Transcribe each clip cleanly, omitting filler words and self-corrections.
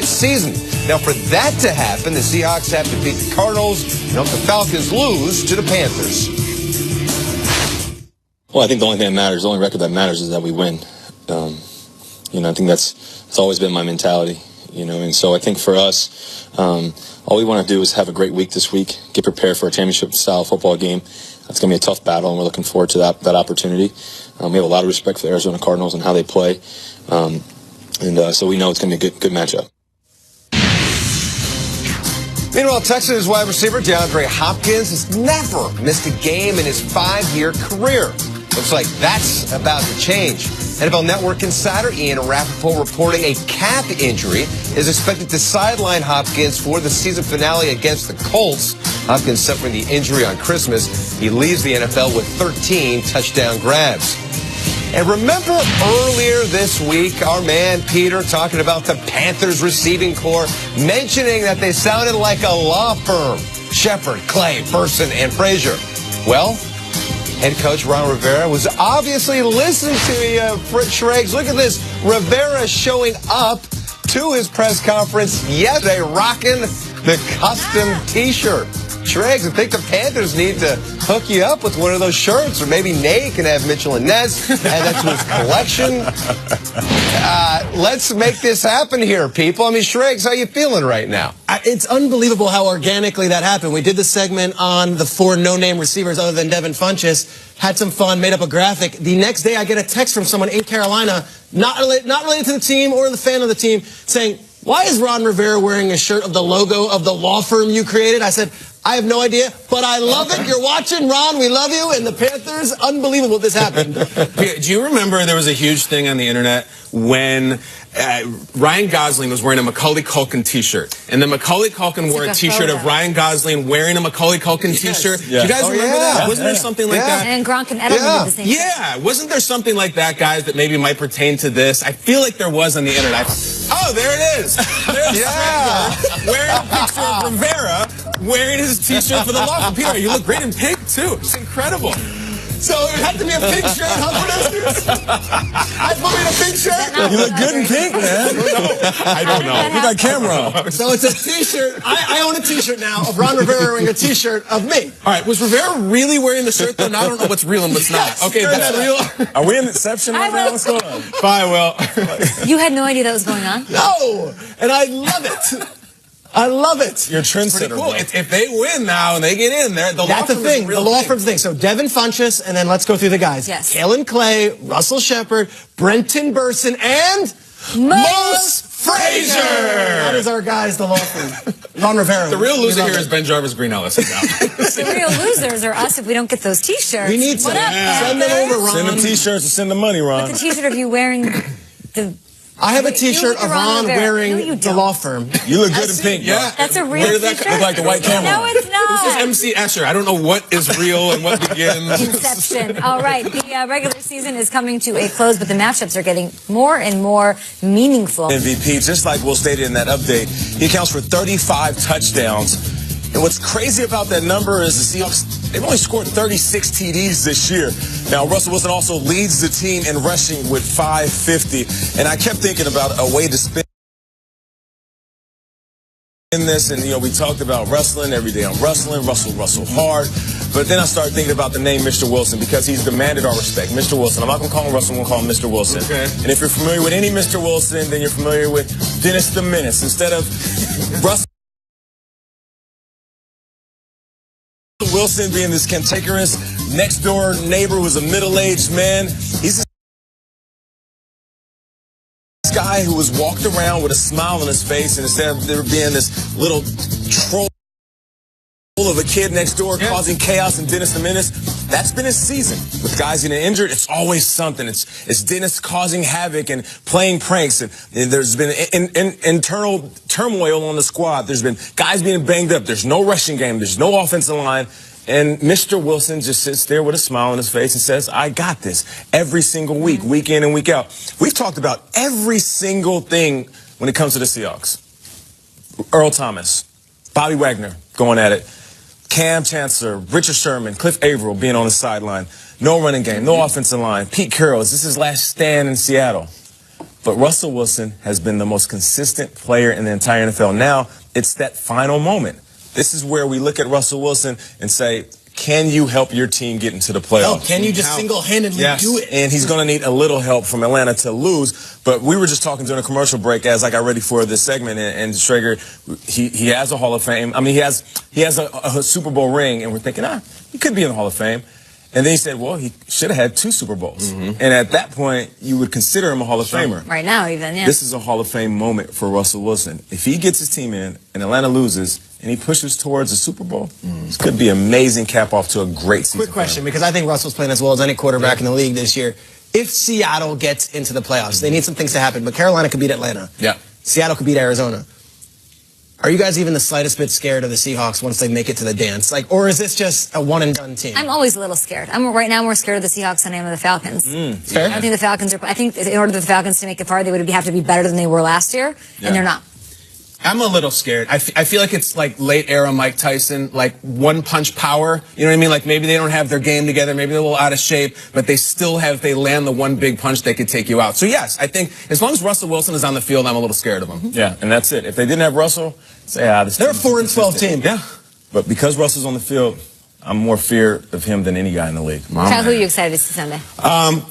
season. Now, for that to happen, the Seahawks have to beat the Cardinals and hope the Falcons lose to the Panthers. Well, I think the only thing that matters, the only record that matters is that we win. I think that's always been my mentality, and so I think for us, all we want to do is have a great week this week, get prepared for a championship-style football game. That's going to be a tough battle, and we're looking forward to that opportunity. We have a lot of respect for the Arizona Cardinals and how they play, so we know it's going to be a good matchup. Meanwhile, Texas wide receiver DeAndre Hopkins has never missed a game in his 5-year career. Looks like that's about to change. NFL Network insider Ian Rappaport reporting a calf injury is expected to sideline Hopkins for the season finale against the Colts. Hopkins suffering the injury on Christmas. He leaves the NFL with 13 touchdown grabs. And remember earlier this week, our man Peter talking about the Panthers receiving corps, mentioning that they sounded like a law firm. Shepard, Clay, Burson, and Frazier. Well, head coach Ron Rivera was obviously listening to you, Schrags. Look at this. Rivera showing up to his press conference yesterday rocking the custom T-shirt. Schrags, I think the Panthers need to hook you up with one of those shirts, or maybe Nate can have Mitchell and Ness add that to his collection. Let's make this happen here, people. I mean, Schrags, how you feeling right now? It's unbelievable how organically that happened. We did the segment on the 4 no-name receivers other than Devin Funchess, had some fun, made up a graphic. The next day, I get a text from someone in Carolina, not related to the team or the fan of the team, saying, "Why is Ron Rivera wearing a shirt of the logo of the law firm you created?" I said, "I have no idea, but I love it. You're watching, Ron. We love you." And the Panthers, unbelievable this happened. Do you remember there was a huge thing on the internet when Ryan Gosling was wearing a Macaulay Culkin T-shirt, and then Macaulay Culkin wore a T-shirt of Ryan Gosling wearing a Macaulay Culkin T-shirt? Yes. Do you guys remember that? Wasn't there something like that? And Gronk and Edelman did the same thing. Yeah, wasn't there something like that, guys, that maybe might pertain to this? I feel like there was on the internet. Oh, there it is. There's Stranger wearing a picture of Rivera wearing his T-shirt for the law firm. Peter, you look great in pink, too. It's incredible. So it had to be a pink shirt, huh, producers? I put me in a pink shirt. You look good in pink, man. I don't know. You got camera. So it's a T-shirt. I own a T-shirt now of Ron Rivera wearing a T-shirt of me. All right, was Rivera really wearing the shirt, though? Now I don't know what's real and what's not. Okay, that's real. Are we in Inception right now? What's going on? Bye, Will. You had no idea that was going on? No, and I love it. I love it. You're a trendsetter. Cool. If they win now and they get in there, that's the thing. The law firm's thing. So Devin Funchess, and then let's go through the guys. Yes. Kalen Clay, Russell Shepard, Brenton Burson, and Mose Frazier. That is our guys, the law firm. Ron Rivera. The real loser here is Ben Jarvis Green Ellis. The real losers are us if we don't get those T-shirts. We need to send them over, Ron. Send them T-shirts and send the money, Ron. With the T-shirt of you wearing the... I have a T-shirt of Ron wearing the law firm. You look good in pink. Yeah. That's a real Where did that T-shirt? look like the white camera? No, it's not. This is MC Escher. I don't know what is real and what begins. Inception. All right. The regular season is coming to a close, but the matchups are getting more and more meaningful. MVP, just like Will stated in that update, he accounts for 35 touchdowns. And what's crazy about that number is the Seahawks, they've only scored 36 TDs this year. Now, Russell Wilson also leads the team in rushing with 550. And I kept thinking about a way to spin this. And, we talked about wrestling every day. I'm wrestling, Russell hard. But then I started thinking about the name Mr. Wilson because he's demanded our respect. Mr. Wilson. I'm not going to call him Russell. I'm going to call him Mr. Wilson. Okay. And if you're familiar with any Mr. Wilson, then you're familiar with Dennis the Menace. Instead of Russell Wilson being this cantankerous next-door neighbor who's a middle-aged man, he's this guy who was walked around with a smile on his face, and instead of there being this little troll of a kid next door causing chaos and Dennis the Menace, that's been his season. With guys getting injured, it's always something. It's Dennis causing havoc and playing pranks, and there's been internal turmoil on the squad. There's been guys being banged up. There's no rushing game. There's no offensive line. And Mr. Wilson just sits there with a smile on his face and says, I got this every single week, week in and week out. We've talked about every single thing when it comes to the Seahawks. Earl Thomas, Bobby Wagner going at it, Cam Chancellor, Richard Sherman, Cliff Averill being on the sideline. No running game, no offensive line. Pete Carroll, is this his last stand in Seattle? But Russell Wilson has been the most consistent player in the entire NFL. Now, it's that final moment. This is where we look at Russell Wilson and say, can you help your team get into the playoffs? Oh, can you just single-handedly do it? And he's going to need a little help from Atlanta to lose. But we were just talking during a commercial break as I got ready for this segment, and Schrager, he has a Hall of Fame. I mean, he has a Super Bowl ring, and we're thinking, he could be in the Hall of Fame. And then he said, well, he should have had 2 Super Bowls. And at that point, you would consider him a Hall of Famer. Right now, even, yeah. This is a Hall of Fame moment for Russell Wilson. If he gets his team in and Atlanta loses and he pushes towards a Super Bowl, this could be an amazing cap off to a great season. Quick question, because I think Russell's playing as well as any quarterback in the league this year. If Seattle gets into the playoffs, they need some things to happen, but Carolina could beat Atlanta. Yeah. Seattle could beat Arizona. Are you guys even the slightest bit scared of the Seahawks once they make it to the dance? Like, or is this just a one-and-done team? I'm always a little scared. Right now more scared of the Seahawks than I am of the Falcons. Fair. I don't think the Falcons are. I think in order for the Falcons to make it far, they would have to be better than they were last year, and they're not. I'm a little scared. I feel like it's like late era Mike Tyson, like one punch power. You know what I mean? Like maybe they don't have their game together, maybe they're a little out of shape, but they still have, they land the one big punch, they could take you out. So yes, I think as long as Russell Wilson is on the field, I'm a little scared of him. Yeah, and that's it. If they didn't have Russell, say, they're a 4-12 team. Yeah. But because Russell's on the field, I'm more fear of him than any guy in the league. Chad, who are you excited to see Sunday?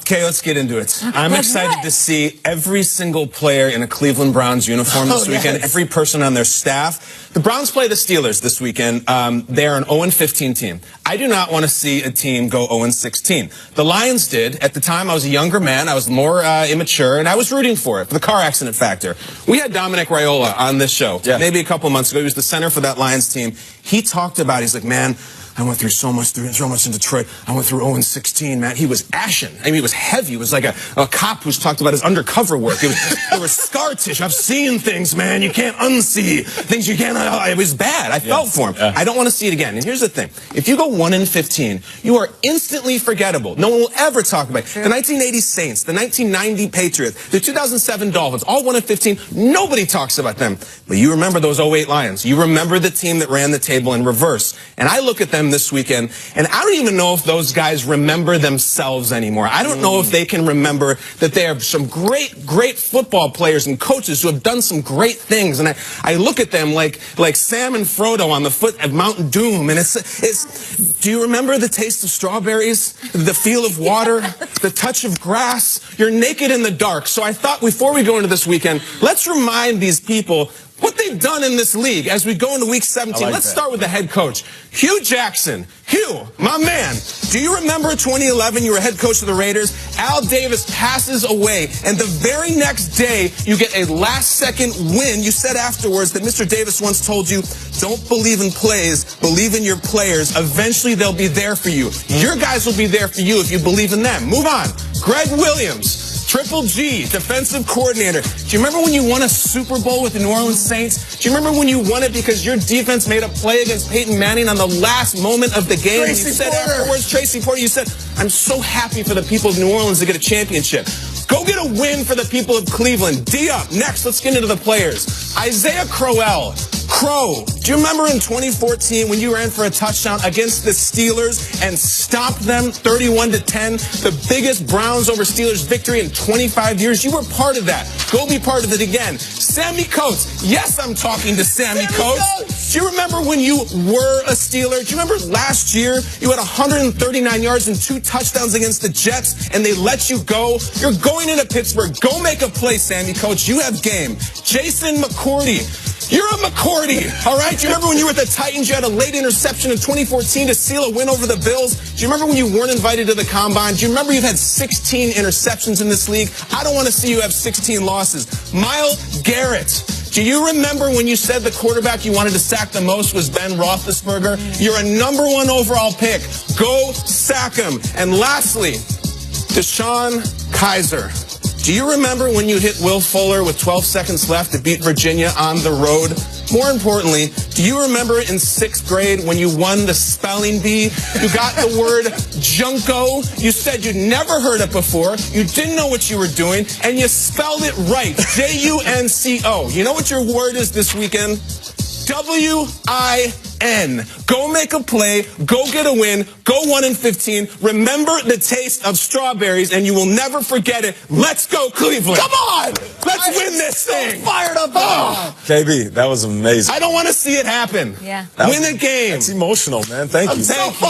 Okay, let's get into it. I'm excited to see every single player in a Cleveland Browns uniform this weekend, every person on their staff. The Browns play the Steelers this weekend. They are an 0-15 team. I do not want to see a team go 0-16. The Lions did. At the time, I was a younger man. I was more immature, and I was rooting for it, for the car accident factor. We had Dominic Raiola on this show maybe a couple months ago. He was the center for that Lions team. He talked about, he's like, man, I went through so much in Detroit. I went through 0-16, man. He was ashen. I mean, he was heavy. He was like a cop who's talked about his undercover work. There was scar tissue. I've seen things, man. You can't unsee things you can't. It was bad. I felt for him. I don't want to see it again. And here's the thing. If you go 1-15, you are instantly forgettable. No one will ever talk about it. The 1980 Saints, the 1990 Patriots, the 2007 Dolphins, all 1-15. Nobody talks about them. But you remember those 08 Lions. You remember the team that ran the table in reverse. And I look at them this weekend, and I don't even know if those guys remember themselves anymore. I don't know if they can remember that they are some great football players and coaches who have done some great things. And I look at them like Sam and Frodo on the foot of Mount Doom, and it's do you remember the taste of strawberries, the feel of water, the touch of grass? You're naked in the dark. So I thought before we go into this weekend, let's remind these people what they've done in this league as we go into week 17. Let's start with the head coach, Hugh Jackson. Hugh, my man, do you remember 2011? You were head coach of the Raiders. Al Davis passes away, and the very next day, you get a last-second win. You said afterwards that Mr. Davis once told you, don't believe in plays, believe in your players. Eventually, they'll be there for you. Your guys will be there for you if you believe in them. Move on. Greg Williams. Triple G, defensive coordinator. Do you remember when you won a Super Bowl with the New Orleans Saints? Do you remember when you won it because your defense made a play against Peyton Manning on the last moment of the game? You said afterwards, Tracy Porter, you said, I'm so happy for the people of New Orleans to get a championship. Go get a win for the people of Cleveland. D up. Next, let's get into the players. Isaiah Crowell. Crow, do you remember in 2014 when you ran for a touchdown against the Steelers and stopped them 31-10, the biggest Browns over Steelers victory in 25 years? You were part of that. Go be part of it again. Sammy Coates. Yes, I'm talking to Sammy Coates. Do you remember when you were a Steeler? Do you remember last year you had 139 yards and 2 touchdowns against the Jets and they let you go? You're going into Pittsburgh. Go make a play, Sammy Coates. You have game. Jason McCourty. You're a McCourty, all right? Do you remember when you were at the Titans, you had a late interception in 2014 to seal a win over the Bills? Do you remember when you weren't invited to the Combine? Do you remember you've had 16 interceptions in this league? I don't want to see you have 16 losses. Myles Garrett. Do you remember when you said the quarterback you wanted to sack the most was Ben Roethlisberger? You're a #1 overall pick. Go sack him. And lastly, DeShone Kizer. Do you remember when you hit Will Fuller with 12 seconds left to beat Virginia on the road? More importantly, do you remember in 6th grade when you won the spelling bee? You got the word Junko. You said you'd never heard it before. You didn't know what you were doing, and you spelled it right. Junco. You know what your word is this weekend? WIP. N. Go make a play. Go get a win. Go 1-15. Remember the taste of strawberries, and you will never forget it. Let's go, Cleveland. Come on! Let's win this thing. Fired up. KB, that was amazing. I don't want to see it happen. Yeah. Win the game. It's emotional, man. Thank you. Thank you.